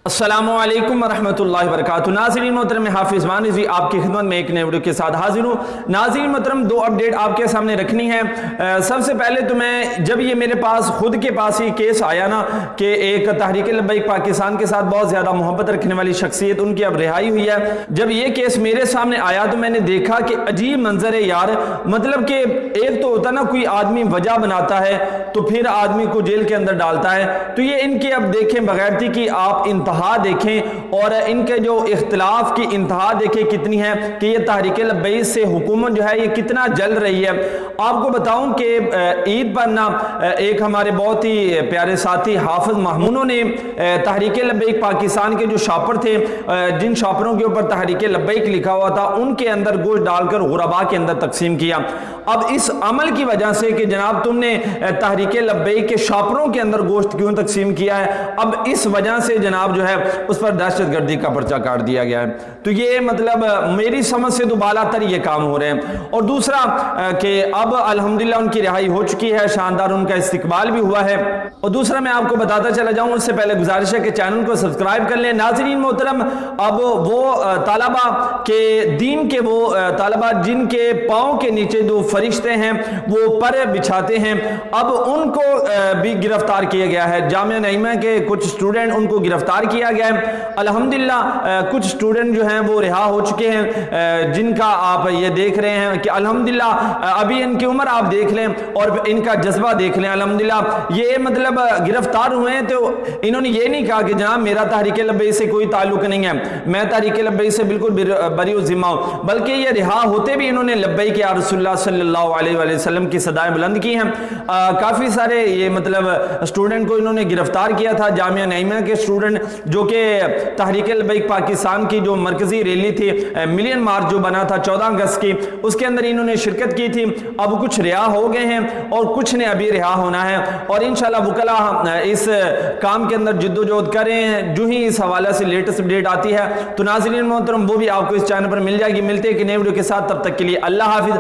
अस्सलामु अलैकुम वरहमतुल्लाहि वबरकातुहू। नाज़रीन मोहतरम, हाफिज़ मानिज़ी आपकी खिदमत में एक नए वीडियो के साथ हाजिर हूँ। नाज़रीन मोहतरम, दो अपडेट आपके सामने रखनी है। सबसे पहले तो मैं जब ये मेरे पास खुद के पास ही केस आया ना कि एक तहरीक लब्बैक पाकिस्तान के साथ बहुत ज़्यादा मोहब्बत रखने वाली शख्सियत उनकी अब रिहाई हुई है, जब ये केस मेरे सामने आया तो मैंने देखा कि अजीब मंजर है यार। मतलब कि एक तो होता ना, कोई आदमी वजह बनाता है तो फिर आदमी को जेल के अंदर डालता है, तो ये इनकी अब देखें बगैरती की आप इंतहा देखें और इनके जो इख्तिलाफ की इंतहा देखें कितनी है कि ये तहरीक लब्बैक से हुकूमत जो है ये कितना जल रही है। आपको बताऊं कि ईद पर ना एक हमारे बहुत ही प्यारे साथी हाफिज महमूद ने तहरीक लब्बैक पाकिस्तान के जो शॉपर थे, जिन शॉपरों के ऊपर तहरीक लब्बैक लिखा हुआ था, उनके अंदर गोश्त डालकर गुरबा के अंदर तकसीम किया। अब इस अमल की वजह से कि जनाब तुमने तहरीक लब्बैक के शॉपरों के अंदर गोश्त क्यों तकसीम किया है, अब इस वजह से जनाब जो है उस पर दहशतगर्दी का पर्चा काट दिया गया है। तो ये मतलब मेरी समझ से तो बालातर ये काम हो रहे हैं। और दूसरा कि अब अल्हम्दुलिल्लाह उनकी रिहाई हो चुकी है, शानदार उनका इस्तकबाल भी हुआ है। और दूसरा मैं आपको बताता चला जाऊं, उससे पहले गुजारिश है कि चैनल को सब्सक्राइब कर लें। नाज़रीन मोहतरम, अब वो तालबा के दीन के वो तालबा जिनके पाँव के नीचे जो फरिश्ते हैं वो पर बिछाते हैं, अब उनको भी गिरफ्तार किया गया है। जामिया नईमा के कुछ स्टूडेंट उनको गिरफ्तार किया गया है। अल्हम्दुलिल्लाह कुछ स्टूडेंट जो हैं वो रिहा हो चुके हैं, जिनका आप ये देख रहे हैं कि अल्हम्दुलिल्लाह अभी इनकी उम्र आप देख लें और इनका जज्बा देख लें। अल्हम्दुलिल्लाह ये मतलब गिरफ्तार हुए हैं तो इन्होंने ये नहीं कहा कि जनाब मेरा तहरीक लब्बैक से कोई ताल्लुक नहीं है, मैं तहरीक लब्बैक से बिल्कुल बरी ज़िम्मा हूँ, बल्कि ये रिहा होते भी इन्होंने लब्बैक या रसूलुल्लाह सल्लल्लाहु अलैहि वसल्लम की सदाएं बुलंद की हैं। काफ़ी सारे ये मतलब स्टूडेंट को इन्होंने गिरफ्तार किया था, जामिया नईमा के स्टूडेंट जो कि तहरीक लब्बैक पाकिस्तान की जो मरकजी रैली थी, मिलियन मार्च जो बना था 14 अगस्त की, उसके अंदर इन्होंने शिरकत की थी। अब कुछ रिहा हो गए हैं और कुछ ने अभी रिहा होना है और इंशाल्लाह वकला इस काम के अंदर जिद्दोजहद करें। जो ही इस हवाले से लेटेस्ट अपडेट आती है तो नाज़रीन मोहतरम वो भी आपको इस चैनल पर मिल जाएगी। मिलते हैं कि नए वीडियो के साथ, तब तक के लिए अल्लाह हाफिज़।